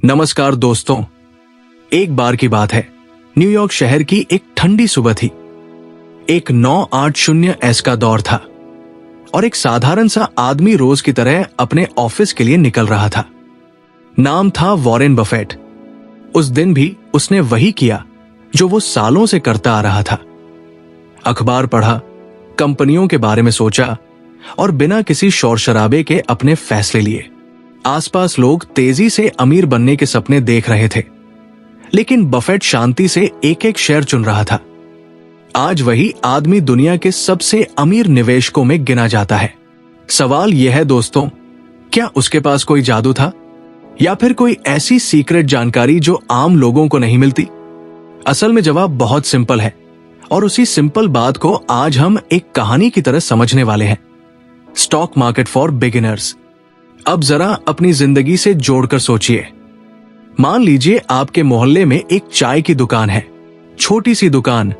नमस्कार दोस्तों। एक बार की बात है, न्यूयॉर्क शहर की एक ठंडी सुबह थी। एक 980 एस का दौर था और एक साधारण सा आदमी रोज की तरह अपने ऑफिस के लिए निकल रहा था। नाम था वॉरेन बफेट। उस दिन भी उसने वही किया जो वो सालों से करता आ रहा था। अखबार पढ़ा, कंपनियों के बारे में सोचा और बिना किसी शोर शराबे के अपने फैसले लिए। आसपास लोग तेजी से अमीर बनने के सपने देख रहे थे, लेकिन बफेट शांति से एक एक शेयर चुन रहा था। आज वही आदमी दुनिया के सबसे अमीर निवेशकों में गिना जाता है। सवाल यह है दोस्तों, क्या उसके पास कोई जादू था या फिर कोई ऐसी सीक्रेट जानकारी जो आम लोगों को नहीं मिलती? असल में जवाब बहुत सिंपल है और उसी सिंपल बात को आज हम एक कहानी की तरह समझने वाले हैं। Stock market for beginners. अब जरा अपनी जिंदगी से जोड़कर सोचिए। मान लीजिए आपके मोहल्ले में एक चाय की दुकान है, छोटी सी दुकान,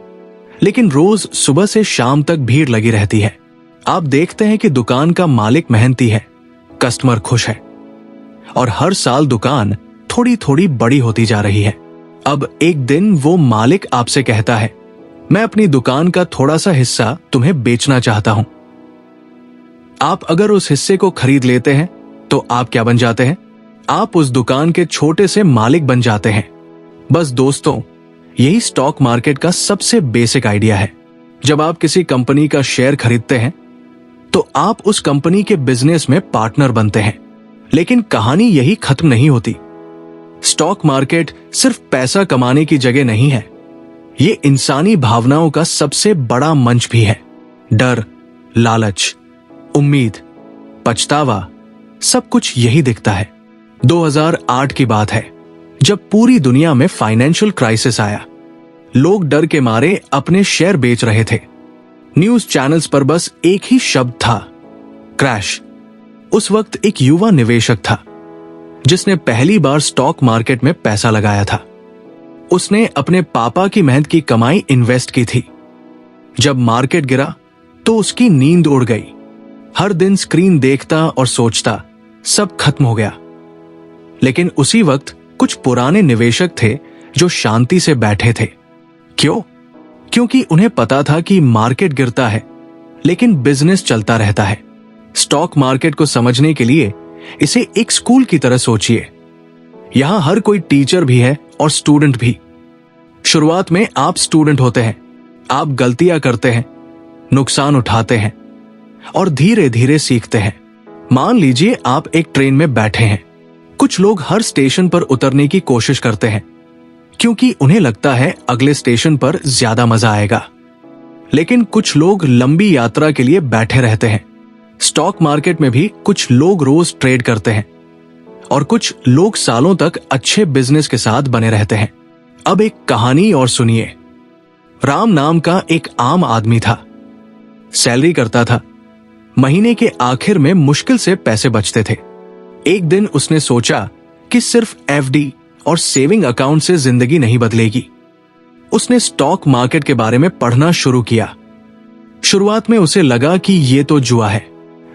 लेकिन रोज सुबह से शाम तक भीड़ लगी रहती है। आप देखते हैं कि दुकान का मालिक मेहनती है, कस्टमर खुश है और हर साल दुकान थोड़ी थोड़ी बड़ी होती जा रही है। अब एक दिन वो मालिक आपसे कहता है, मैं अपनी दुकान का थोड़ा सा हिस्सा तुम्हें बेचना चाहता हूं। आप अगर उस हिस्से को खरीद लेते हैं तो आप क्या बन जाते हैं? आप उस दुकान के छोटे से मालिक बन जाते हैं। बस दोस्तों, यही स्टॉक मार्केट का सबसे बेसिक आइडिया है। जब आप किसी कंपनी का शेयर खरीदते हैं तो आप उस कंपनी के बिजनेस में पार्टनर बनते हैं। लेकिन कहानी यही खत्म नहीं होती। स्टॉक मार्केट सिर्फ पैसा कमाने की जगह नहीं है, ये इंसानी भावनाओं का सबसे बड़ा मंच भी है। डर, लालच, उम्मीद, पछतावा, सब कुछ यही दिखता है। 2008 की बात है, जब पूरी दुनिया में फाइनेंशियल क्राइसिस आया। लोग डर के मारे अपने शेयर बेच रहे थे। न्यूज चैनल्स पर बस एक ही शब्द था, क्रैश। उस वक्त एक युवा निवेशक था जिसने पहली बार स्टॉक मार्केट में पैसा लगाया था। उसने अपने पापा की मेहनत की कमाई इन्वेस्ट की थी। जब मार्केट गिरा तो उसकी नींद उड़ गई। हर दिन स्क्रीन देखता और सोचता सब खत्म हो गया। लेकिन उसी वक्त कुछ पुराने निवेशक थे जो शांति से बैठे थे। क्यों? क्योंकि उन्हें पता था कि मार्केट गिरता है लेकिन बिजनेस चलता रहता है। स्टॉक मार्केट को समझने के लिए इसे एक स्कूल की तरह सोचिए। यहां हर कोई टीचर भी है और स्टूडेंट भी। शुरुआत में आप स्टूडेंट होते हैं, आप गलतियां करते हैं, नुकसान उठाते हैं और धीरे धीरे सीखते हैं। मान लीजिए आप एक ट्रेन में बैठे हैं। कुछ लोग हर स्टेशन पर उतरने की कोशिश करते हैं क्योंकि उन्हें लगता है अगले स्टेशन पर ज्यादा मजा आएगा। लेकिन कुछ लोग लंबी यात्रा के लिए बैठे रहते हैं। स्टॉक मार्केट में भी कुछ लोग रोज ट्रेड करते हैं और कुछ लोग सालों तक अच्छे बिजनेस के साथ बने रहते हैं। अब एक कहानी और सुनिए। राम नाम का एक आम आदमी था। सैलरी करता था। महीने के आखिर में मुश्किल से पैसे बचते थे। एक दिन उसने सोचा कि सिर्फ एफडी और सेविंग अकाउंट से जिंदगी नहीं बदलेगी। उसने स्टॉक मार्केट के बारे में पढ़ना शुरू किया। शुरुआत में उसे लगा कि ये तो जुआ है,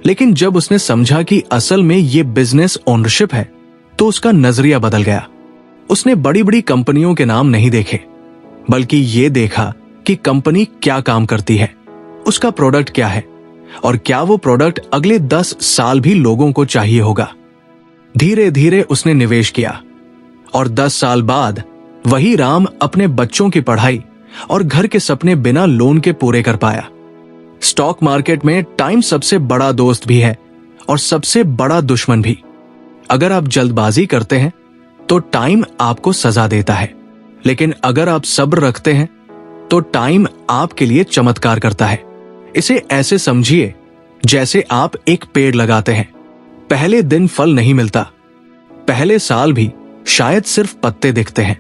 लेकिन जब उसने समझा कि असल में ये बिजनेस ओनरशिप है तो उसका नजरिया बदल गया। उसने बड़ी बड़ी कंपनियों के नाम नहीं देखे, बल्कि ये देखा कि कंपनी क्या काम करती है, उसका प्रोडक्ट क्या है और क्या वो प्रोडक्ट अगले 10 साल भी लोगों को चाहिए होगा। धीरे धीरे उसने निवेश किया और 10 साल बाद वही राम अपने बच्चों की पढ़ाई और घर के सपने बिना लोन के पूरे कर पाया। स्टॉक मार्केट में टाइम सबसे बड़ा दोस्त भी है और सबसे बड़ा दुश्मन भी। अगर आप जल्दबाजी करते हैं तो टाइम आपको सजा देता है, लेकिन अगर आप सब्र रखते हैं तो टाइम आपके लिए चमत्कार करता है। इसे ऐसे समझिए जैसे आप एक पेड़ लगाते हैं। पहले दिन फल नहीं मिलता, पहले साल भी शायद सिर्फ पत्ते दिखते हैं,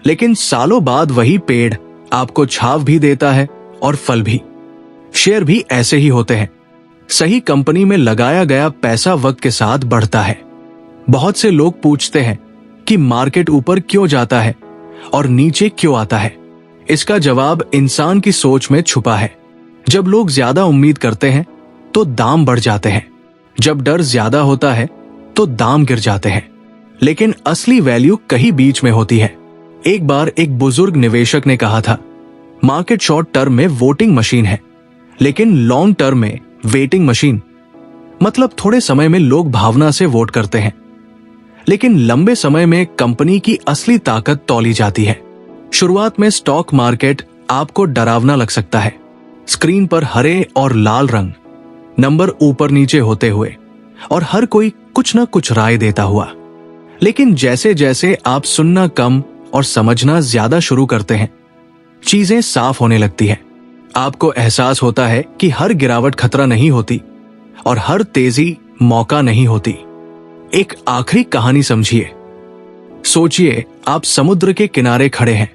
लेकिन सालों बाद वही पेड़ आपको छाव भी देता है और फल भी। शेयर भी ऐसे ही होते हैं। सही कंपनी में लगाया गया पैसा वक्त के साथ बढ़ता है। बहुत से लोग पूछते हैं कि मार्केट ऊपर क्यों जाता है और नीचे क्यों आता है। इसका जवाब इंसान की सोच में छुपा है। जब लोग ज्यादा उम्मीद करते हैं तो दाम बढ़ जाते हैं, जब डर ज्यादा होता है तो दाम गिर जाते हैं। लेकिन असली वैल्यू कहीं बीच में होती है। एक बार एक बुजुर्ग निवेशक ने कहा था, मार्केट शॉर्ट टर्म में वोटिंग मशीन है, लेकिन लॉन्ग टर्म में वेटिंग मशीन। मतलब थोड़े समय में लोग भावना से वोट करते हैं, लेकिन लंबे समय में कंपनी की असली ताकत तौली जाती है। शुरुआत में स्टॉक मार्केट आपको डरावना लग सकता है। स्क्रीन पर हरे और लाल रंग, नंबर ऊपर नीचे होते हुए, और हर कोई कुछ ना कुछ राय देता हुआ। लेकिन जैसे जैसे आप सुनना कम और समझना ज्यादा शुरू करते हैं, चीजें साफ होने लगती है। आपको एहसास होता है कि हर गिरावट खतरा नहीं होती और हर तेजी मौका नहीं होती। एक आखिरी कहानी समझिए। सोचिए, आप समुद्र के किनारे खड़े हैं।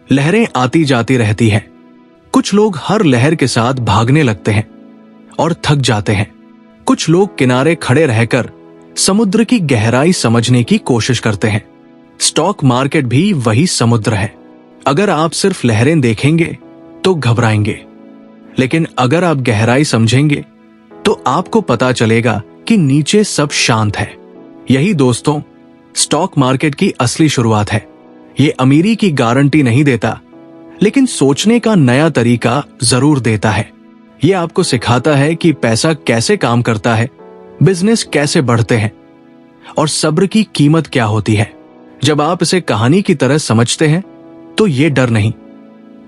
लहरें आती जाती रहती हैं। कुछ लोग हर लहर के साथ भागने लगते हैं और थक जाते हैं। कुछ लोग किनारे खड़े रहकर समुद्र की गहराई समझने की कोशिश करते हैं। स्टॉक मार्केट भी वही समुद्र है। अगर आप सिर्फ लहरें देखेंगे तो घबराएंगे, लेकिन अगर आप गहराई समझेंगे तो आपको पता चलेगा कि नीचे सब शांत है। यही दोस्तों स्टॉक मार्केट की असली शुरुआत है। ये अमीरी की गारंटी नहीं देता, लेकिन सोचने का नया तरीका जरूर देता है। ये आपको सिखाता है कि पैसा कैसे काम करता है, बिजनेस कैसे बढ़ते हैं और सब्र की कीमत क्या होती है। जब आप इसे कहानी की तरह समझते हैं तो ये डर नहीं,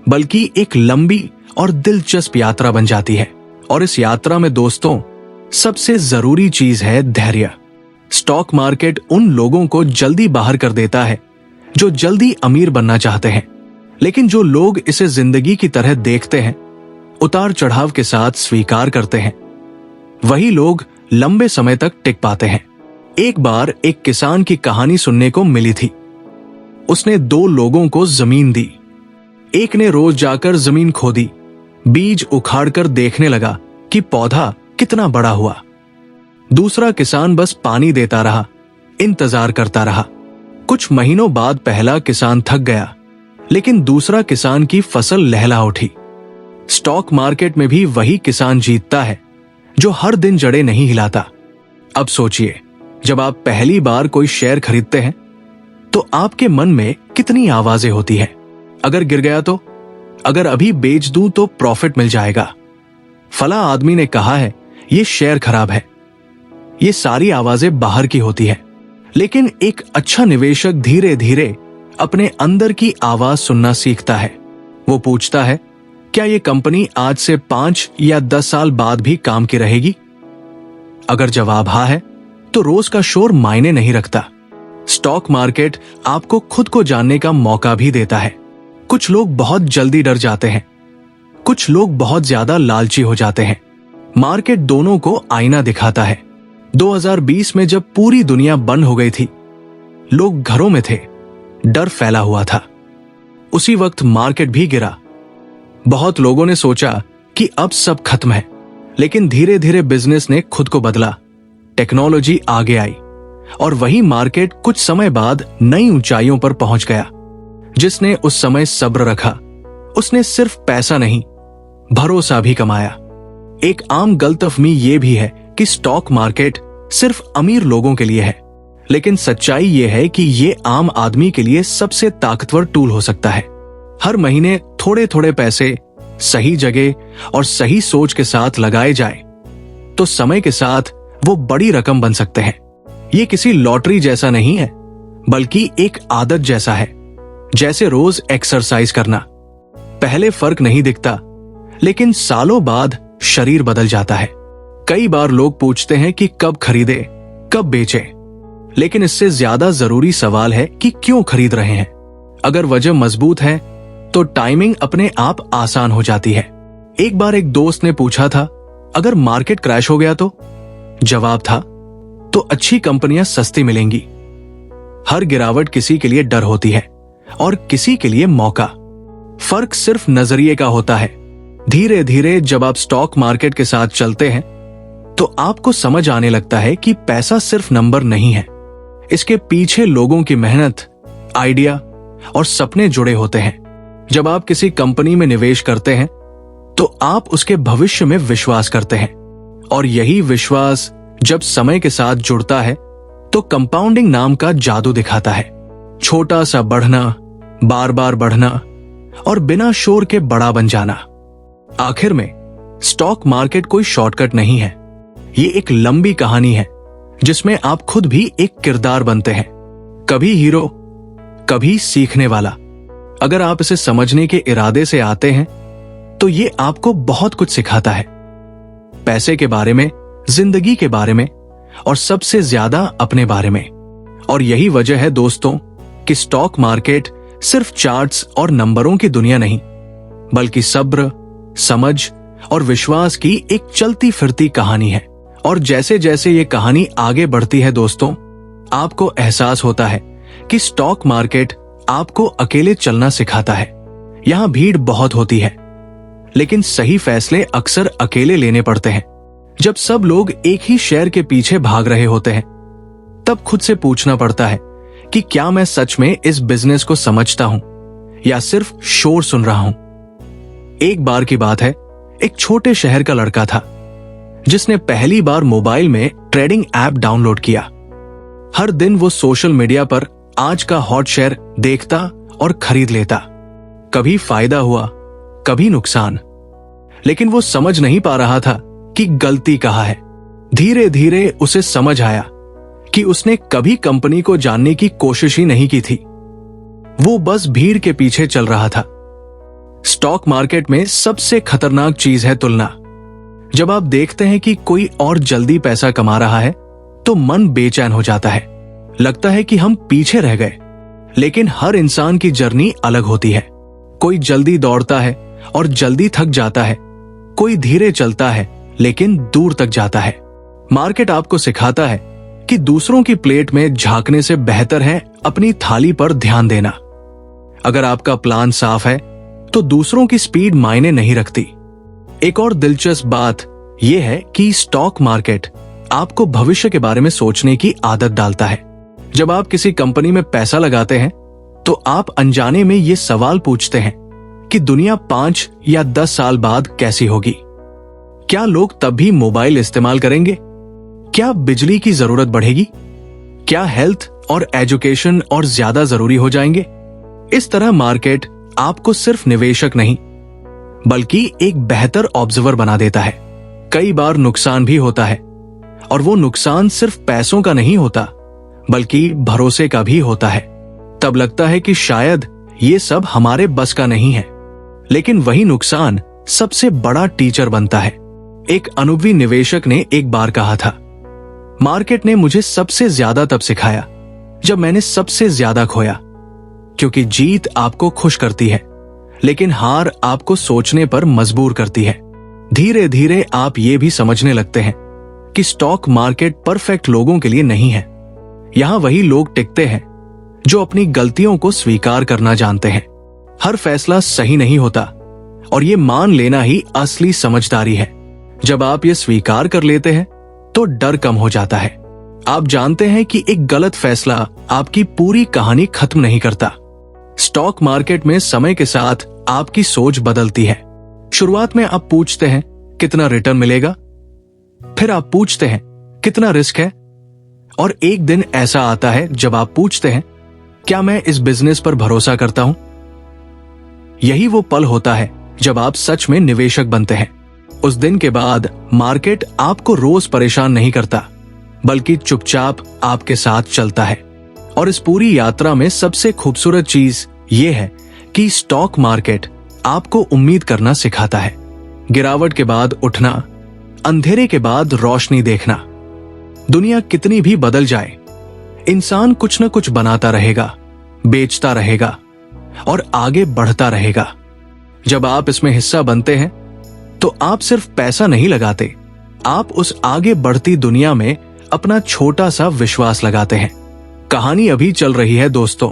बल्कि एक लंबी और दिलचस्प यात्रा बन जाती है। और इस यात्रा में दोस्तों सबसे जरूरी चीज है धैर्य। स्टॉक मार्केट उन लोगों को जल्दी बाहर कर देता है जो जल्दी अमीर बनना चाहते हैं, लेकिन जो लोग इसे जिंदगी की तरह देखते हैं, उतार चढ़ाव के साथ स्वीकार करते हैं, वही लोग लंबे समय तक टिक पाते हैं। एक बार एक किसान की कहानी सुनने को मिली थी। उसने 2 लोगों को जमीन दी। एक ने रोज जाकर जमीन खोदी, बीज उखाड़कर देखने लगा कि पौधा कितना बड़ा हुआ। दूसरा किसान बस पानी देता रहा, इंतजार करता रहा। कुछ महीनों बाद पहला किसान थक गया, लेकिन दूसरा किसान की फसल लहला उठी। स्टॉक मार्केट में भी वही किसान जीतता है जो हर दिन जड़ें नहीं हिलाता। अब सोचिए, जब आप पहली बार कोई शेयर खरीदते हैं तो आपके मन में कितनी आवाजें होती हैं। अगर गिर गया तो, अगर अभी बेच दूं तो प्रॉफिट मिल जाएगा, फला आदमी ने कहा है ये शेयर खराब है। ये सारी आवाजें बाहर की होती है, लेकिन एक अच्छा निवेशक धीरे धीरे अपने अंदर की आवाज सुनना सीखता है। वो पूछता है, क्या ये कंपनी आज से 5 या 10 साल बाद भी काम की रहेगी? अगर जवाब हाँ है तो रोज का शोर मायने नहीं रखता। स्टॉक मार्केट आपको खुद को जानने का मौका भी देता है। कुछ लोग बहुत जल्दी डर जाते हैं, कुछ लोग बहुत ज्यादा लालची हो जाते हैं। मार्केट दोनों को आईना दिखाता है। 2020 में जब पूरी दुनिया बंद हो गई थी, लोग घरों में थे, डर फैला हुआ था। उसी वक्त मार्केट भी गिरा। बहुत लोगों ने सोचा कि अब सब खत्म है, लेकिन धीरे धीरे बिजनेस ने खुद को बदला, टेक्नोलॉजी आगे आई और वही मार्केट कुछ समय बाद नई ऊंचाइयों पर पहुंच गया। जिसने उस समय सब्र रखा, उसने सिर्फ पैसा नहीं, भरोसा भी कमाया। एक आम गलतफहमी यह भी है कि स्टॉक मार्केट सिर्फ अमीर लोगों के लिए है, लेकिन सच्चाई यह है कि ये आम आदमी के लिए सबसे ताकतवर टूल हो सकता है। हर महीने थोड़े थोड़े पैसे सही जगह और सही सोच के साथ लगाए जाए तो समय के साथ वो बड़ी रकम बन सकते हैं। ये किसी लॉटरी जैसा नहीं है, बल्कि एक आदत जैसा है, जैसे रोज एक्सरसाइज करना। पहले फर्क नहीं दिखता, लेकिन सालों बाद शरीर बदल जाता है। कई बार लोग पूछते हैं कि कब खरीदे, कब बेचे, लेकिन इससे ज्यादा जरूरी सवाल है कि क्यों खरीद रहे हैं। अगर वजह मजबूत है तो टाइमिंग अपने आप आसान हो जाती है। एक बार एक दोस्त ने पूछा था, अगर मार्केट क्रैश हो गया तो? जवाब था, तो अच्छी कंपनियां सस्ती मिलेंगी। हर गिरावट किसी के लिए डर होती है और किसी के लिए मौका। फर्क सिर्फ नजरिए का होता है। धीरे धीरे जब आप स्टॉक मार्केट के साथ चलते हैं तो आपको समझ आने लगता है कि पैसा सिर्फ नंबर नहीं है, इसके पीछे लोगों की मेहनत, आइडिया और सपने जुड़े होते हैं। जब आप किसी कंपनी में निवेश करते हैं तो आप उसके भविष्य में विश्वास करते हैं, और यही विश्वास जब समय के साथ जुड़ता है तो कंपाउंडिंग नाम का जादू दिखाता है। छोटा सा बढ़ना, बार बार बढ़ना और बिना शोर के बड़ा बन जाना। आखिर में स्टॉक मार्केट कोई शॉर्टकट नहीं है। ये एक लंबी कहानी है जिसमें आप खुद भी एक किरदार बनते हैं, कभी हीरो, कभी सीखने वाला। अगर आप इसे समझने के इरादे से आते हैं तो ये आपको बहुत कुछ सिखाता है, पैसे के बारे में, जिंदगी के बारे में और सबसे ज्यादा अपने बारे में। और यही वजह है दोस्तों कि स्टॉक मार्केट सिर्फ चार्ट्स और नंबरों की दुनिया नहीं, बल्कि सब्र, समझ और विश्वास की एक चलती फिरती कहानी है। और जैसे जैसे ये कहानी आगे बढ़ती है दोस्तों, आपको एहसास होता है कि स्टॉक मार्केट आपको अकेले चलना सिखाता है। यहां भीड़ बहुत होती है, लेकिन सही फैसले अक्सर अकेले लेने पड़ते हैं। जब सब लोग एक ही शेयर के पीछे भाग रहे होते हैं, तब खुद से पूछना पड़ता है कि क्या मैं सच में इस बिजनेस को समझता हूं या सिर्फ शोर सुन रहा हूं। एक बार की बात है, एक छोटे शहर का लड़का था जिसने पहली बार मोबाइल में ट्रेडिंग ऐप डाउनलोड किया। हर दिन वो सोशल मीडिया पर आज का हॉट शेयर देखता और खरीद लेता। कभी फायदा हुआ, कभी नुकसान, लेकिन वो समझ नहीं पा रहा था कि गलती कहाँ है। धीरे धीरे उसे समझ आया कि उसने कभी कंपनी को जानने की कोशिश ही नहीं की थी। वो बस भीड़ के पीछे चल रहा था। स्टॉक मार्केट में सबसे खतरनाक चीज है तुलना। जब आप देखते हैं कि कोई और जल्दी पैसा कमा रहा है तो मन बेचैन हो जाता है, लगता है कि हम पीछे रह गए। लेकिन हर इंसान की जर्नी अलग होती है। कोई जल्दी दौड़ता है और जल्दी थक जाता है, कोई धीरे चलता है लेकिन दूर तक जाता है। मार्केट आपको सिखाता है कि दूसरों की प्लेट में झांकने से बेहतर है अपनी थाली पर ध्यान देना। अगर आपका प्लान साफ है तो दूसरों की स्पीड मायने नहीं रखती। एक और दिलचस्प बात यह है कि स्टॉक मार्केट आपको भविष्य के बारे में सोचने की आदत डालता है। जब आप किसी कंपनी में पैसा लगाते हैं तो आप अनजाने में ये सवाल पूछते हैं कि दुनिया 5 या 10 साल बाद कैसी होगी। क्या लोग तब भी मोबाइल इस्तेमाल करेंगे? क्या बिजली की जरूरत बढ़ेगी? क्या हेल्थ और एजुकेशन और ज्यादा जरूरी हो जाएंगे? इस तरह मार्केट आपको सिर्फ निवेशक नहीं, बल्कि एक बेहतर ऑब्जर्वर बना देता है। कई बार नुकसान भी होता है, और वो नुकसान सिर्फ पैसों का नहीं होता, बल्कि भरोसे का भी होता है। तब लगता है कि शायद ये सब हमारे बस का नहीं है, लेकिन वही नुकसान सबसे बड़ा टीचर बनता है। एक अनुभवी निवेशक ने एक बार कहा था, मार्केट ने मुझे सबसे ज्यादा तब सिखाया जब मैंने सबसे ज्यादा खोया, क्योंकि जीत आपको खुश करती है, लेकिन हार आपको सोचने पर मजबूर करती है। धीरे धीरे आप ये भी समझने लगते हैं कि स्टॉक मार्केट परफेक्ट लोगों के लिए नहीं है। यहां वही लोग टिकते हैं जो अपनी गलतियों को स्वीकार करना जानते हैं। हर फैसला सही नहीं होता, और ये मान लेना ही असली समझदारी है। जब आप ये स्वीकार कर लेते हैं तो डर कम हो जाता है। आप जानते हैं कि एक गलत फैसला आपकी पूरी कहानी खत्म नहीं करता। स्टॉक मार्केट में समय के साथ आपकी सोच बदलती है। शुरुआत में आप पूछते हैं कितना रिटर्न मिलेगा, फिर आप पूछते हैं कितना रिस्क है, और एक दिन ऐसा आता है जब आप पूछते हैं क्या मैं इस बिजनेस पर भरोसा करता हूं। यही वो पल होता है जब आप सच में निवेशक बनते हैं। उस दिन के बाद मार्केट आपको रोज परेशान नहीं करता, बल्कि चुपचाप आपके साथ चलता है। और इस पूरी यात्रा में सबसे खूबसूरत चीज ये है कि स्टॉक मार्केट आपको उम्मीद करना सिखाता है। गिरावट के बाद उठना, अंधेरे के बाद रोशनी देखना। दुनिया कितनी भी बदल जाए, इंसान कुछ न कुछ बनाता रहेगा, बेचता रहेगा और आगे बढ़ता रहेगा। जब आप इसमें हिस्सा बनते हैं तो आप सिर्फ पैसा नहीं लगाते, आप उस आगे बढ़ती दुनिया में अपना छोटा सा विश्वास लगाते हैं। कहानी अभी चल रही है दोस्तों।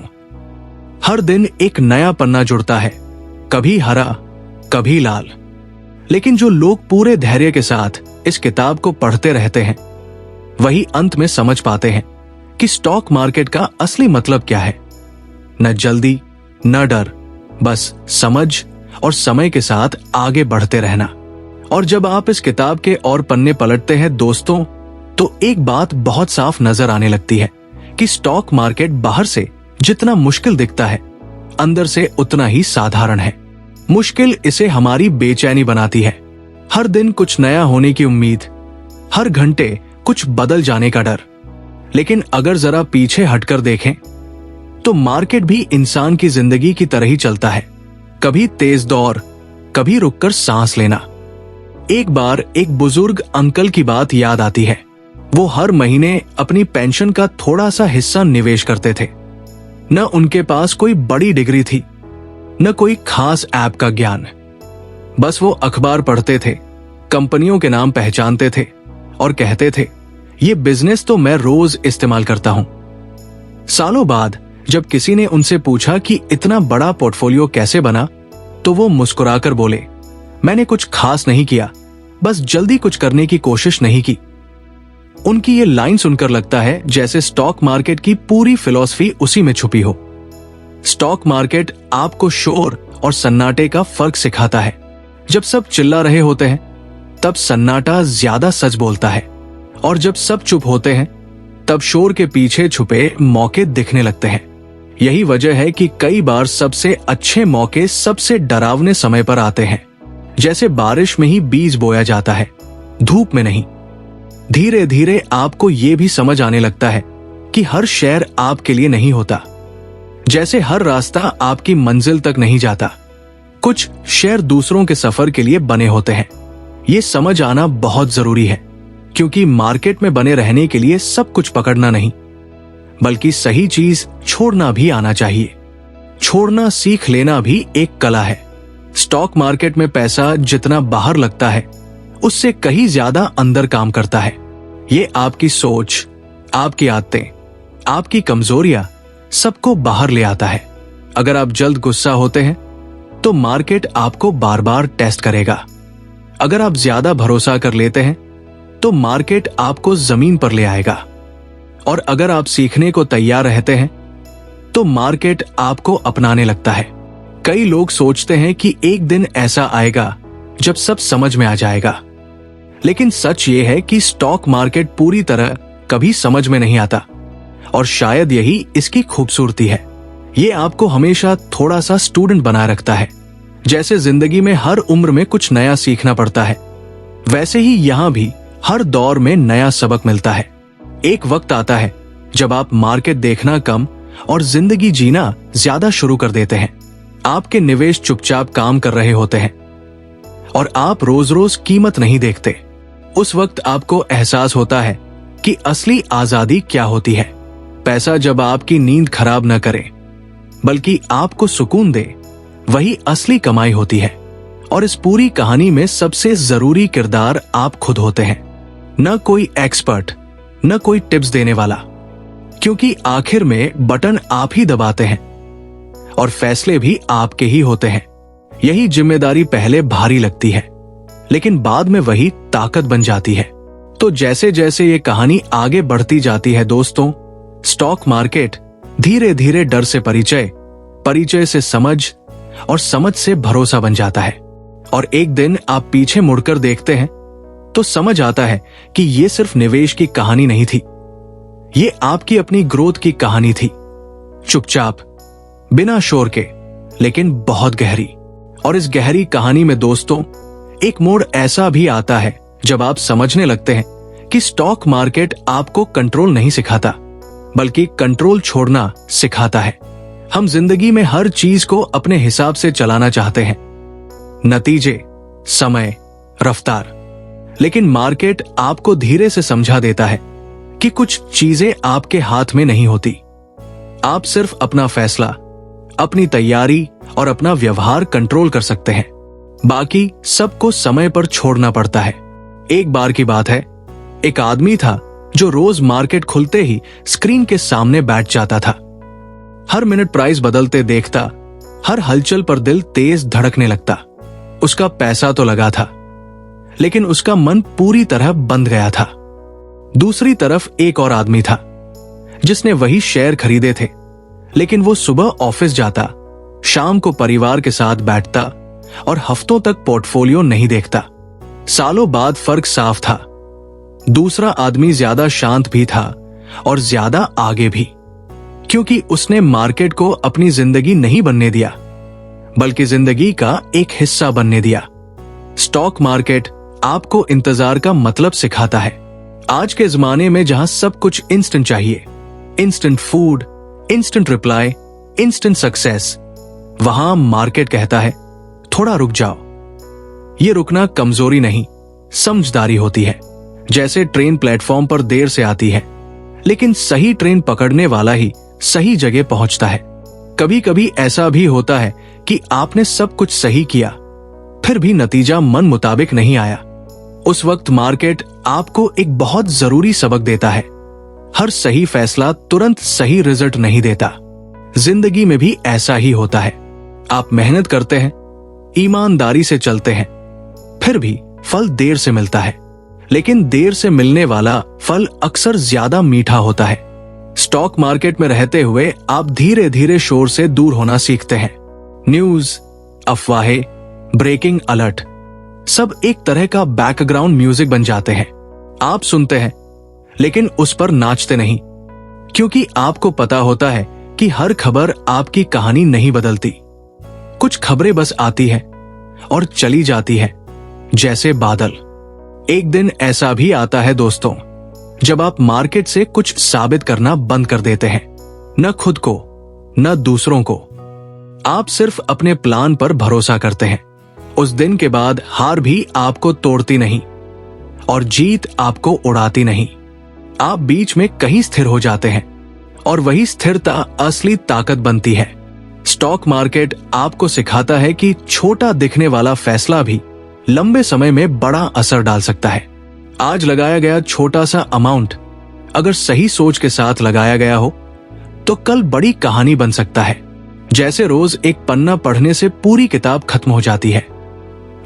हर दिन एक नया पन्ना जुड़ता है, कभी हरा, कभी लाल। लेकिन जो लोग पूरे धैर्य के साथ इस किताब को पढ़ते रहते हैं, वही अंत में समझ पाते हैं कि स्टॉक मार्केट का असली मतलब क्या है। न जल्दी, न डर, बस समझ और समय के साथ आगे बढ़ते रहना। और जब आप इस किताब के और पन्ने पलटते हैं दोस्तों, तो एक बात बहुत साफ नजर आने लगती है कि स्टॉक मार्केट बाहर से जितना मुश्किल दिखता है, अंदर से उतना ही साधारण है। मुश्किल इसे हमारी बेचैनी बनाती है, हर दिन कुछ नया होने की उम्मीद, हर घंटे कुछ बदल जाने का डर। लेकिन अगर जरा पीछे हटकर देखें तो मार्केट भी इंसान की जिंदगी की तरह ही चलता है, कभी तेज दौर, कभी रुककर सांस लेना। एक बार एक बुजुर्ग अंकल की बात याद आती है। वो हर महीने अपनी पेंशन का थोड़ा सा हिस्सा निवेश करते थे। न उनके पास कोई बड़ी डिग्री थी, न कोई खास ऐप का ज्ञान। बस वो अखबार पढ़ते थे, कंपनियों के नाम पहचानते थे और कहते थे, ये बिजनेस तो मैं रोज इस्तेमाल करता हूं। सालों बाद जब किसी ने उनसे पूछा कि इतना बड़ा पोर्टफोलियो कैसे बना, तो वो मुस्कुराकर बोले, मैंने कुछ खास नहीं किया, बस जल्दी कुछ करने की कोशिश नहीं की। उनकी ये लाइन सुनकर लगता है जैसे स्टॉक मार्केट की पूरी फिलॉसफी उसी में छुपी हो। स्टॉक मार्केट आपको शोर और सन्नाटे का फर्क सिखाता है। जब सब चिल्ला रहे होते हैं तब सन्नाटा ज्यादा सच बोलता है, और जब सब चुप होते हैं तब शोर के पीछे छुपे मौके दिखने लगते हैं। यही वजह है कि कई बार सबसे अच्छे मौके सबसे डरावने समय पर आते हैं। जैसे बारिश में ही बीज बोया जाता है, धूप में नहीं। धीरे धीरे आपको ये भी समझ आने लगता है कि हर शेयर आपके लिए नहीं होता, जैसे हर रास्ता आपकी मंजिल तक नहीं जाता। कुछ शेयर दूसरों के सफर के लिए बने होते हैं। ये समझ आना बहुत जरूरी है, क्योंकि मार्केट में बने रहने के लिए सब कुछ पकड़ना नहीं, बल्कि सही चीज छोड़ना भी आना चाहिए। छोड़ना सीख लेना भी एक कला है। स्टॉक मार्केट में पैसा जितना बाहर लगता है, उससे कहीं ज्यादा अंदर काम करता है। ये आपकी सोच, आपकी आदतें, आपकी कमजोरियां सबको बाहर ले आता है। अगर आप जल्द गुस्सा होते हैं तो मार्केट आपको बार बार टेस्ट करेगा। अगर आप ज्यादा भरोसा कर लेते हैं तो मार्केट आपको जमीन पर ले आएगा। और अगर आप सीखने को तैयार रहते हैं तो मार्केट आपको अपनाने लगता है। कई लोग सोचते हैं कि एक दिन ऐसा आएगा जब सब समझ में आ जाएगा, लेकिन सच ये है कि स्टॉक मार्केट पूरी तरह कभी समझ में नहीं आता, और शायद यही इसकी खूबसूरती है। ये आपको हमेशा थोड़ा सा स्टूडेंट बनाए रखता है। जैसे जिंदगी में हर उम्र में कुछ नया सीखना पड़ता है, वैसे ही यहां भी हर दौर में नया सबक मिलता है। एक वक्त आता है जब आप मार्केट देखना कम और जिंदगी जीना ज्यादा शुरू कर देते हैं। आपके निवेश चुपचाप काम कर रहे होते हैं और आप रोज रोज कीमत नहीं देखते। उस वक्त आपको एहसास होता है कि असली आजादी क्या होती है। पैसा जब आपकी नींद खराब न करे बल्कि आपको सुकून दे, वही असली कमाई होती है। और इस पूरी कहानी में सबसे जरूरी किरदार आप खुद होते हैं, न कोई एक्सपर्ट, न कोई टिप्स देने वाला, क्योंकि आखिर में बटन आप ही दबाते हैं और फैसले भी आपके ही होते हैं। यही जिम्मेदारी पहले भारी लगती है, लेकिन बाद में वही ताकत बन जाती है। तो जैसे जैसे ये कहानी आगे बढ़ती जाती है दोस्तों, स्टॉक मार्केट धीरे धीरे डर से परिचय, परिचय से समझ और समझ से भरोसा बन जाता है। और एक दिन आप पीछे मुड़कर देखते हैं तो समझ आता है कि ये सिर्फ निवेश की कहानी नहीं थी, ये आपकी अपनी ग्रोथ की कहानी थी। चुपचाप, बिना शोर के, लेकिन बहुत गहरी। और इस गहरी कहानी में दोस्तों एक मोड़ ऐसा भी आता है जब आप समझने लगते हैं कि स्टॉक मार्केट आपको कंट्रोल नहीं सिखाता, बल्कि कंट्रोल छोड़ना सिखाता है। हम जिंदगी में हर चीज को अपने हिसाब से चलाना चाहते हैं, नतीजे, समय, रफ्तार, लेकिन मार्केट आपको धीरे से समझा देता है कि कुछ चीजें आपके हाथ में नहीं होती। आप सिर्फ अपना फैसला, अपनी तैयारी और अपना व्यवहार कंट्रोल कर सकते हैं, बाकी सबको समय पर छोड़ना पड़ता है। एक बार की बात है, एक आदमी था जो रोज मार्केट खुलते ही स्क्रीन के सामने बैठ जाता था। हर मिनट प्राइस बदलते देखता, हर हलचल पर दिल तेज धड़कने लगता। उसका पैसा तो लगा था, लेकिन उसका मन पूरी तरह बंध गया था। दूसरी तरफ एक और आदमी था जिसने वही शेयर खरीदे थे, लेकिन वो सुबह ऑफिस जाता, शाम को परिवार के साथ बैठता और हफ्तों तक पोर्टफोलियो नहीं देखता। सालों बाद फर्क साफ था। दूसरा आदमी ज्यादा शांत भी था और ज्यादा आगे भी, क्योंकि उसने मार्केट को अपनी जिंदगी नहीं बनने दिया, बल्कि जिंदगी का एक हिस्सा बनने दिया। स्टॉक मार्केट आपको इंतजार का मतलब सिखाता है। आज के जमाने में जहां सब कुछ इंस्टेंट चाहिए, instant food, instant reply, instant success, वहां मार्केट कहता है थोड़ा रुक जाओ। ये रुकना कमजोरी नहीं, समझदारी होती है। जैसे ट्रेन प्लेटफॉर्म पर देर से आती है, लेकिन सही ट्रेन पकड़ने वाला ही सही जगह पहुंचता है। कभी कभी ऐसा भी होता है कि आपने सब कुछ सही किया, फिर भी नतीजा मन मुताबिक नहीं आया। उस वक्त मार्केट आपको एक बहुत जरूरी सबक देता है। हर सही फैसला तुरंत सही रिजल्ट नहीं देता। जिंदगी में भी ऐसा ही होता है। आप मेहनत करते हैं, ईमानदारी से चलते हैं, फिर भी फल देर से मिलता है, लेकिन देर से मिलने वाला फल अक्सर ज्यादा मीठा होता है। स्टॉक मार्केट में रहते हुए आप धीरे धीरे शोर से दूर होना सीखते हैं। न्यूज, अफवाहें, ब्रेकिंग अलर्ट सब एक तरह का बैकग्राउंड म्यूजिक बन जाते हैं। आप सुनते हैं, लेकिन उस पर नाचते नहीं, क्योंकि आपको पता होता है कि हर खबर आपकी कहानी नहीं बदलती। कुछ खबरें बस आती है और चली जाती है, जैसे बादल। एक दिन ऐसा भी आता है दोस्तों, जब आप मार्केट से कुछ साबित करना बंद कर देते हैं। न खुद को, न दूसरों को। आप सिर्फ अपने प्लान पर भरोसा करते हैं। उस दिन के बाद हार भी आपको तोड़ती नहीं और जीत आपको उड़ाती नहीं। आप बीच में कहीं स्थिर हो जाते हैं और वही स्थिरता असली ताकत बनती है। स्टॉक मार्केट आपको सिखाता है कि छोटा दिखने वाला फैसला भी लंबे समय में बड़ा असर डाल सकता है। आज लगाया गया छोटा सा अमाउंट अगर सही सोच के साथ लगाया गया हो तो कल बड़ी कहानी बन सकता है। जैसे रोज एक पन्ना पढ़ने से पूरी किताब खत्म हो जाती है,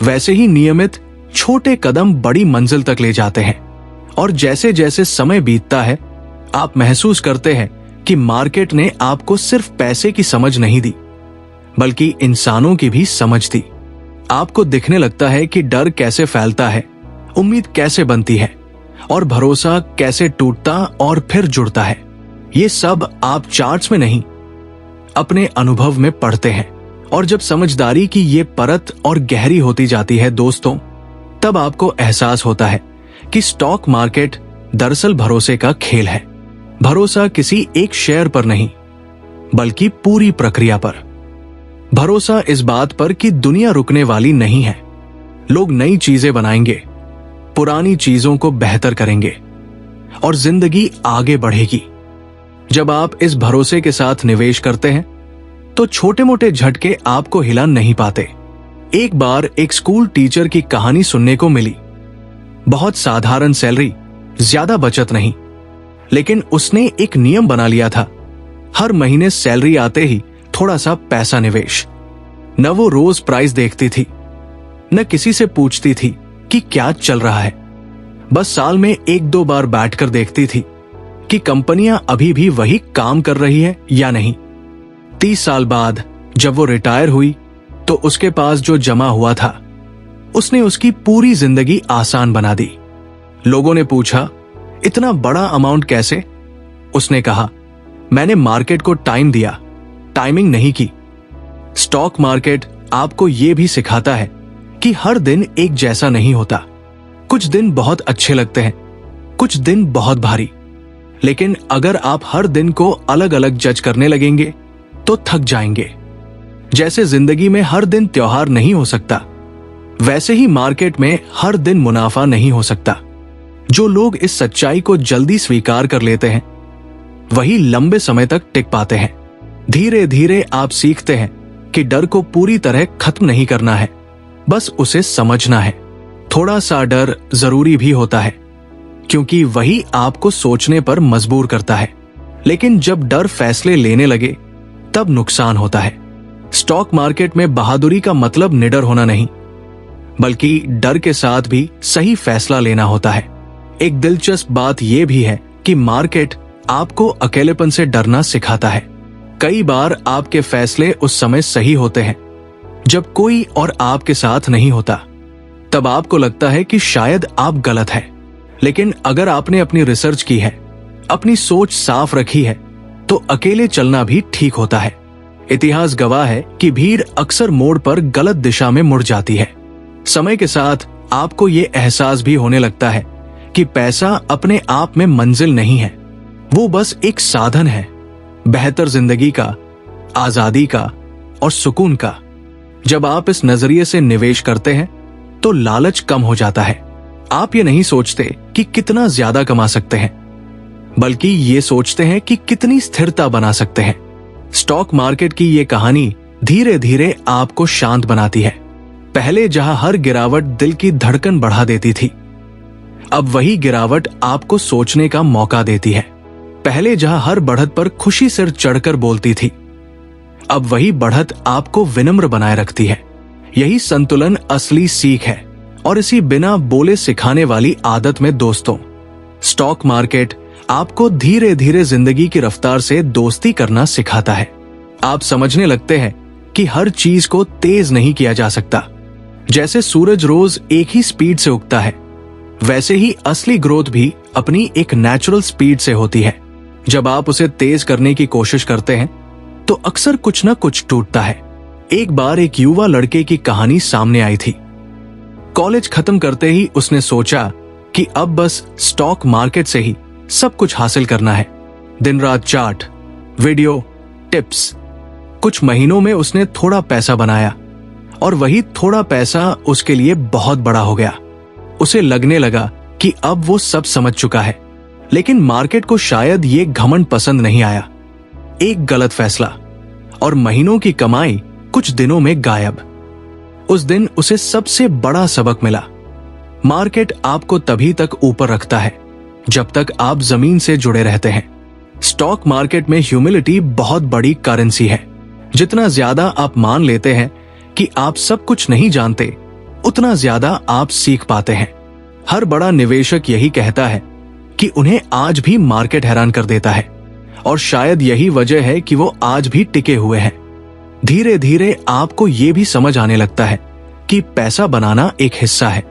वैसे ही नियमित छोटे कदम बड़ी मंजिल तक ले जाते हैं। और जैसे जैसे समय बीतता है, आप महसूस करते हैं कि मार्केट ने आपको सिर्फ पैसे की समझ नहीं दी, बल्कि इंसानों की भी समझ दी। आपको दिखने लगता है कि डर कैसे फैलता है, उम्मीद कैसे बनती है और भरोसा कैसे टूटता और फिर जुड़ता है। ये सब आप चार्ट्स में नहीं, अपने अनुभव में पढ़ते हैं। और जब समझदारी की ये परत और गहरी होती जाती है दोस्तों, तब आपको एहसास होता है कि स्टॉक मार्केट दरअसल भरोसे का खेल है। भरोसा किसी एक शेयर पर नहीं, बल्कि पूरी प्रक्रिया पर। भरोसा इस बात पर कि दुनिया रुकने वाली नहीं है। लोग नई चीजें बनाएंगे, पुरानी चीजों को बेहतर करेंगे और जिंदगी आगे बढ़ेगी। जब आप इस भरोसे के साथ निवेश करते हैं तो छोटे मोटे झटके आपको हिला नहीं पाते। एक बार एक स्कूल टीचर की कहानी सुनने को मिली। बहुत साधारण सैलरी, ज्यादा बचत नहीं, लेकिन उसने एक नियम बना लिया था, हर महीने सैलरी आते ही थोड़ा सा पैसा निवेश। न वो रोज प्राइस देखती थी, न किसी से पूछती थी कि क्या चल रहा है। बस साल में 1-2 बार बैठकर देखती थी कि कंपनियां अभी भी वही काम कर रही है या नहीं। 30 साल बाद जब वो रिटायर हुई तो उसके पास जो जमा हुआ था उसने उसकी पूरी जिंदगी आसान बना दी। लोगों ने पूछा, इतना बड़ा अमाउंट कैसे? उसने कहा, मैंने मार्केट को टाइम दिया, टाइमिंग नहीं की। स्टॉक मार्केट आपको यह भी सिखाता है कि हर दिन एक जैसा नहीं होता। कुछ दिन बहुत अच्छे लगते हैं, कुछ दिन बहुत भारी। लेकिन अगर आप हर दिन को अलग अलग जज करने लगेंगे तो थक जाएंगे। जैसे जिंदगी में हर दिन त्योहार नहीं हो सकता, वैसे ही मार्केट में हर दिन मुनाफा नहीं हो सकता। जो लोग इस सच्चाई को जल्दी स्वीकार कर लेते हैं वही लंबे समय तक टिक पाते हैं। धीरे धीरे आप सीखते हैं कि डर को पूरी तरह खत्म नहीं करना है, बस उसे समझना है। थोड़ा सा डर जरूरी भी होता है, क्योंकि वही आपको सोचने पर मजबूर करता है। लेकिन जब डर फैसले लेने लगे तब नुकसान होता है। स्टॉक मार्केट में बहादुरी का मतलब निडर होना नहीं, बल्कि डर के साथ भी सही फैसला लेना होता है। एक दिलचस्प बात यह भी है कि मार्केट आपको अकेलेपन से डरना सिखाता है। कई बार आपके फैसले उस समय सही होते हैं जब कोई और आपके साथ नहीं होता। तब आपको लगता है कि शायद आप गलत हैं, लेकिन अगर आपने अपनी रिसर्च की है, अपनी सोच साफ रखी है, तो अकेले चलना भी ठीक होता है। इतिहास गवाह है कि भीड़ अक्सर मोड़ पर गलत दिशा में मुड़ जाती है। समय के साथ आपको ये एहसास भी होने लगता है कि पैसा अपने आप में मंजिल नहीं है, वो बस एक साधन है बेहतर जिंदगी का, आजादी का और सुकून का। जब आप इस नजरिए से निवेश करते हैं तो लालच कम हो जाता है। आप ये नहीं सोचते कि कितना ज्यादा कमा सकते हैं, बल्कि ये सोचते हैं कि कितनी स्थिरता बना सकते हैं। स्टॉक मार्केट की ये कहानी धीरे धीरे आपको शांत बनाती है। पहले जहां हर गिरावट दिल की धड़कन बढ़ा देती थी, अब वही गिरावट आपको सोचने का मौका देती है। पहले जहां हर बढ़त पर खुशी सिर चढ़कर बोलती थी, अब वही बढ़त आपको विनम्र बनाए रखती है। यही संतुलन असली सीख है और इसी बिना बोले सिखाने वाली आदत में दोस्तों, स्टॉक मार्केट आपको धीरे धीरे जिंदगी की रफ्तार से दोस्ती करना सिखाता है। आप समझने लगते हैं कि हर चीज को तेज नहीं किया जा सकता। जैसे सूरज रोज एक ही स्पीड से उगता है, वैसे ही असली ग्रोथ भी अपनी एक नेचुरल स्पीड से होती है। जब आप उसे तेज करने की कोशिश करते हैं तो अक्सर कुछ न कुछ टूटता है। एक बार एक युवा लड़के की कहानी सामने आई थी। कॉलेज खत्म करते ही उसने सोचा कि अब बस स्टॉक मार्केट से ही सब कुछ हासिल करना है। दिन रात चार्ट, वीडियो, टिप्स। कुछ महीनों में उसने थोड़ा पैसा बनाया और वही थोड़ा पैसा उसके लिए बहुत बड़ा हो गया। उसे लगने लगा कि अब वो सब समझ चुका है, लेकिन मार्केट को शायद ये घमंड पसंद नहीं आया। एक गलत फैसला और महीनों की कमाई कुछ दिनों में गायब। उस दिन उसे सबसे बड़ा सबक मिला। मार्केट आपको तभी तक ऊपर रखता है जब तक आप जमीन से जुड़े रहते हैं। स्टॉक मार्केट में ह्यूमिलिटी बहुत बड़ी करेंसी है। जितना ज्यादा आप मान लेते हैं कि आप सब कुछ नहीं जानते, उतना ज्यादा आप सीख पाते हैं। हर बड़ा निवेशक यही कहता है कि उन्हें आज भी मार्केट हैरान कर देता है, और शायद यही वजह है कि वो आज भी टिके हुए हैं। धीरे धीरे आपको ये भी समझ आने लगता है कि पैसा बनाना एक हिस्सा है,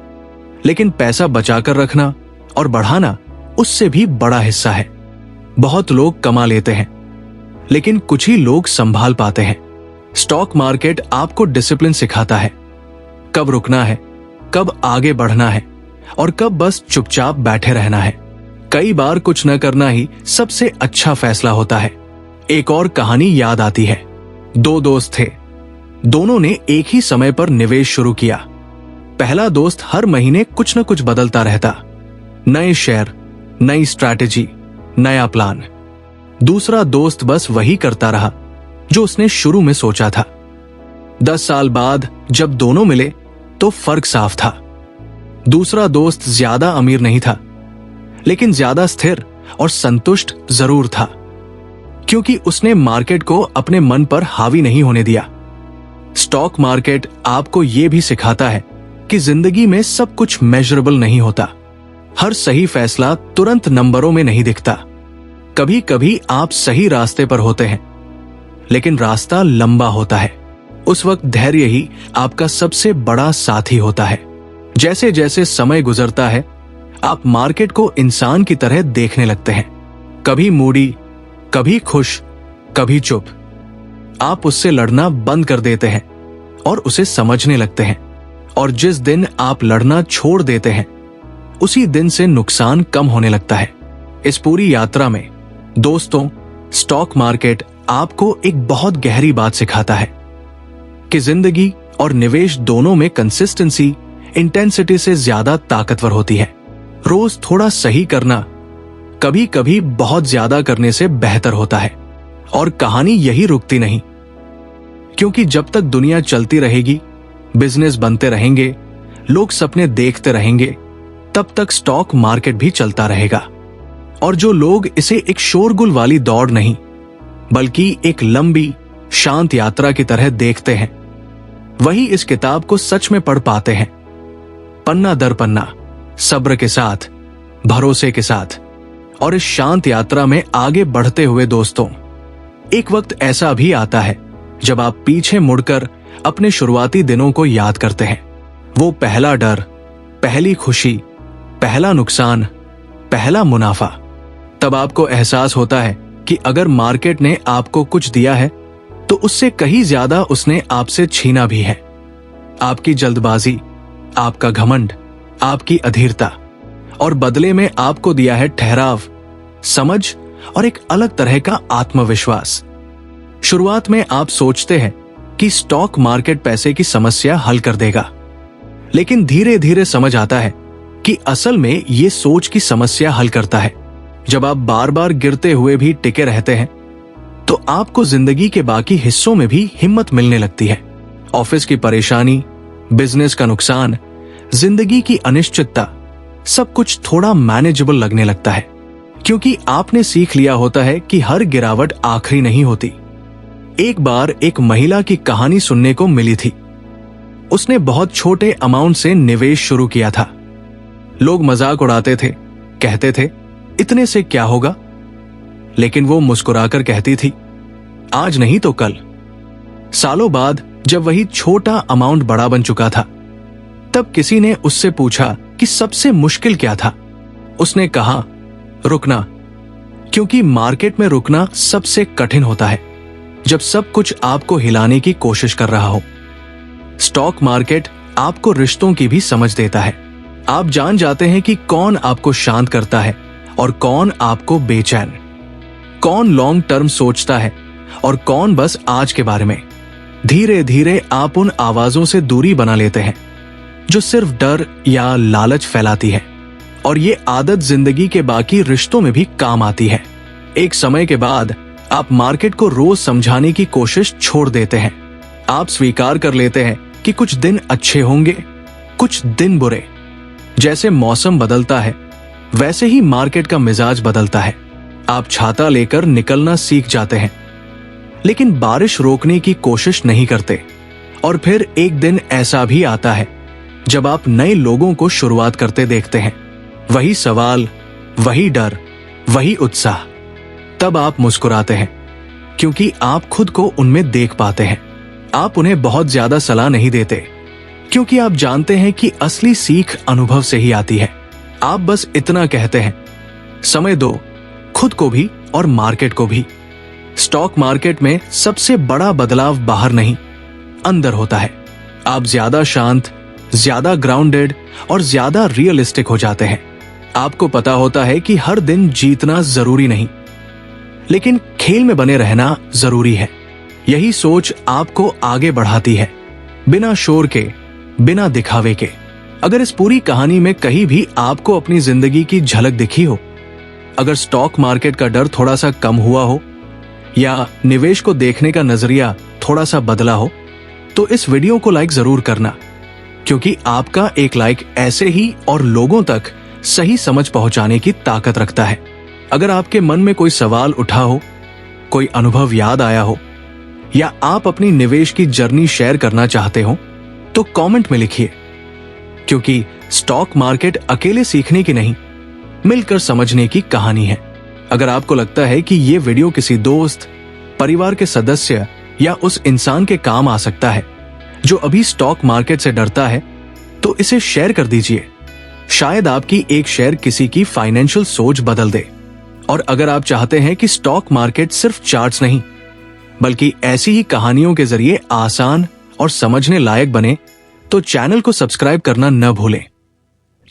लेकिन पैसा बचाकर रखना और बढ़ाना उससे भी बड़ा हिस्सा है। बहुत लोग कमा लेते हैं, लेकिन कुछ ही लोग संभाल पाते हैं। स्टॉक मार्केट आपको डिसिप्लिन सिखाता है, कब रुकना है, कब आगे बढ़ना है और कब बस चुपचाप बैठे रहना है। कई बार कुछ न करना ही सबसे अच्छा फैसला होता है। एक और कहानी याद आती है। दो दोस्त थे, दोनों ने एक ही समय पर निवेश शुरू किया। पहला दोस्त हर महीने कुछ न कुछ बदलता रहता, नए शेयर, नई स्ट्रैटेजी, नया प्लान। दूसरा दोस्त बस वही करता रहा जो उसने शुरू में सोचा था। 10 साल बाद जब दोनों मिले तो फर्क साफ था। दूसरा दोस्त ज्यादा अमीर नहीं था, लेकिन ज्यादा स्थिर और संतुष्ट जरूर था, क्योंकि उसने मार्केट को अपने मन पर हावी नहीं होने दिया। स्टॉक मार्केट आपको यह भी सिखाता है कि जिंदगी में सब कुछ मेजरेबल नहीं होता। हर सही फैसला तुरंत नंबरों में नहीं दिखता। कभी कभी आप सही रास्ते पर होते हैं, लेकिन रास्ता लंबा होता है। उस वक्त धैर्य ही आपका सबसे बड़ा साथी होता है। जैसे जैसे समय गुजरता है, आप मार्केट को इंसान की तरह देखने लगते हैं, कभी मूडी, कभी खुश, कभी चुप। आप उससे लड़ना बंद कर देते हैं और उसे समझने लगते हैं, और जिस दिन आप लड़ना छोड़ देते हैं, उसी दिन से नुकसान कम होने लगता है। इस पूरी यात्रा में दोस्तों, स्टॉक मार्केट आपको एक बहुत गहरी बात सिखाता है कि जिंदगी और निवेश दोनों में कंसिस्टेंसी इंटेंसिटी से ज्यादा ताकतवर होती है। रोज थोड़ा सही करना कभी कभी बहुत ज्यादा करने से बेहतर होता है। और कहानी यही रुकती नहीं, क्योंकि जब तक दुनिया चलती रहेगी, बिजनेस बनते रहेंगे, लोग सपने देखते रहेंगे, तब तक स्टॉक मार्केट भी चलता रहेगा। और जो लोग इसे एक शोरगुल वाली दौड़ नहीं, बल्कि एक लंबी शांत यात्रा की तरह देखते हैं, वही इस किताब को सच में पढ़ पाते हैं, पन्ना दर पन्ना, सब्र के साथ, भरोसे के साथ। और इस शांत यात्रा में आगे बढ़ते हुए दोस्तों, एक वक्त ऐसा भी आता है जब आप पीछे मुड़कर अपने शुरुआती दिनों को याद करते हैं। वो पहला डर, पहली खुशी, पहला नुकसान पहला मुनाफा। तब आपको एहसास होता है कि अगर मार्केट ने आपको कुछ दिया है तो उससे कहीं ज्यादा उसने आपसे छीना भी है। आपकी जल्दबाजी, आपका घमंड, आपकी अधीरता, और बदले में आपको दिया है ठहराव, समझ और एक अलग तरह का आत्मविश्वास। शुरुआत में आप सोचते हैं कि स्टॉक मार्केट पैसे की समस्या हल कर देगा, लेकिन धीरे धीरे समझ आता है कि असल में ये सोच की समस्या हल करता है। जब आप बार बार गिरते हुए भी टिके रहते हैं तो आपको जिंदगी के बाकी हिस्सों में भी हिम्मत मिलने लगती है। ऑफिस की परेशानी, बिजनेस का नुकसान, जिंदगी की अनिश्चितता, सब कुछ थोड़ा मैनेजेबल लगने लगता है, क्योंकि आपने सीख लिया होता है कि हर गिरावट आखिरी नहीं होती। एक बार एक महिला की कहानी सुनने को मिली थी। उसने बहुत छोटे अमाउंट से निवेश शुरू किया था। लोग मजाक उड़ाते थे, कहते थे इतने से क्या होगा, लेकिन वो मुस्कुराकर कहती थी आज नहीं तो कल। सालों बाद जब वही छोटा अमाउंट बड़ा बन चुका था, तब किसी ने उससे पूछा कि सबसे मुश्किल क्या था। उसने कहा रुकना, क्योंकि मार्केट में रुकना सबसे कठिन होता है जब सब कुछ आपको हिलाने की कोशिश कर रहा हो। स्टॉक मार्केट आपको रिश्तों की भी समझ देता है। आप जान जाते हैं कि कौन आपको शांत करता है और कौन आपको बेचैन, कौन लॉन्ग टर्म सोचता है और कौन बस आज के बारे में। धीरे धीरे आप उन आवाजों से दूरी बना लेते हैं जो सिर्फ डर या लालच फैलाती है, और ये आदत जिंदगी के बाकी रिश्तों में भी काम आती है। एक समय के बाद आप मार्केट को रोज समझाने की कोशिश छोड़ देते हैं। आप स्वीकार कर लेते हैं कि कुछ दिन अच्छे होंगे, कुछ दिन बुरे। जैसे मौसम बदलता है वैसे ही मार्केट का मिजाज बदलता है। आप छाता लेकर निकलना सीख जाते हैं, लेकिन बारिश रोकने की कोशिश नहीं करते। और फिर एक दिन ऐसा भी आता है जब आप नए लोगों को शुरुआत करते देखते हैं। वही सवाल, वही डर, वही उत्साह। तब आप मुस्कुराते हैं, क्योंकि आप खुद को उनमें देख पाते हैं। आप उन्हें बहुत ज्यादा सलाह नहीं देते, क्योंकि आप जानते हैं कि असली सीख अनुभव से ही आती है। आप बस इतना कहते हैं समय दो, खुद को भी और मार्केट को भी। स्टॉक मार्केट में सबसे बड़ा बदलाव बाहर नहीं, अंदर होता है। आप ज्यादा शांत, ज्यादा ग्राउंडेड और ज्यादा रियलिस्टिक हो जाते हैं। आपको पता होता है कि हर दिन जीतना जरूरी नहीं, लेकिन खेल में बने रहना जरूरी है। यही सोच आपको आगे बढ़ाती है, बिना शोर के, बिना दिखावे के। अगर इस पूरी कहानी में कहीं भी आपको अपनी जिंदगी की झलक दिखी हो, अगर स्टॉक मार्केट का डर थोड़ा सा कम हुआ हो या निवेश को देखने का नजरिया थोड़ा सा बदला हो, तो इस वीडियो को लाइक जरूर करना, क्योंकि आपका एक लाइक ऐसे ही और लोगों तक सही समझ पहुंचाने की ताकत रखता है। अगर आपके मन में कोई सवाल उठा हो, कोई अनुभव याद आया हो, या आप अपनी निवेश की जर्नी शेयर करना चाहते हो, तो कमेंट में लिखिए, क्योंकि स्टॉक मार्केट अकेले सीखने की नहीं, मिलकर समझने की कहानी है। अगर आपको लगता है कि ये वीडियो किसी दोस्त, परिवार के सदस्य या उस इंसान के काम आ सकता है जो अभी स्टॉक मार्केट से डरता है, तो इसे शेयर कर दीजिए। शायद आपकी एक शेयर किसी की फाइनेंशियल सोच बदल दे। और अगर आप चाहते हैं कि स्टॉक मार्केट सिर्फ चार्ट्स नहीं, बल्कि ऐसी ही कहानियों के जरिए आसान और समझने लायक बने, तो चैनल को सब्सक्राइब करना न भूलें,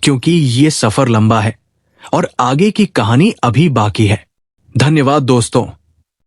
क्योंकि ये सफर लंबा है और आगे की कहानी अभी बाकी है। धन्यवाद दोस्तों।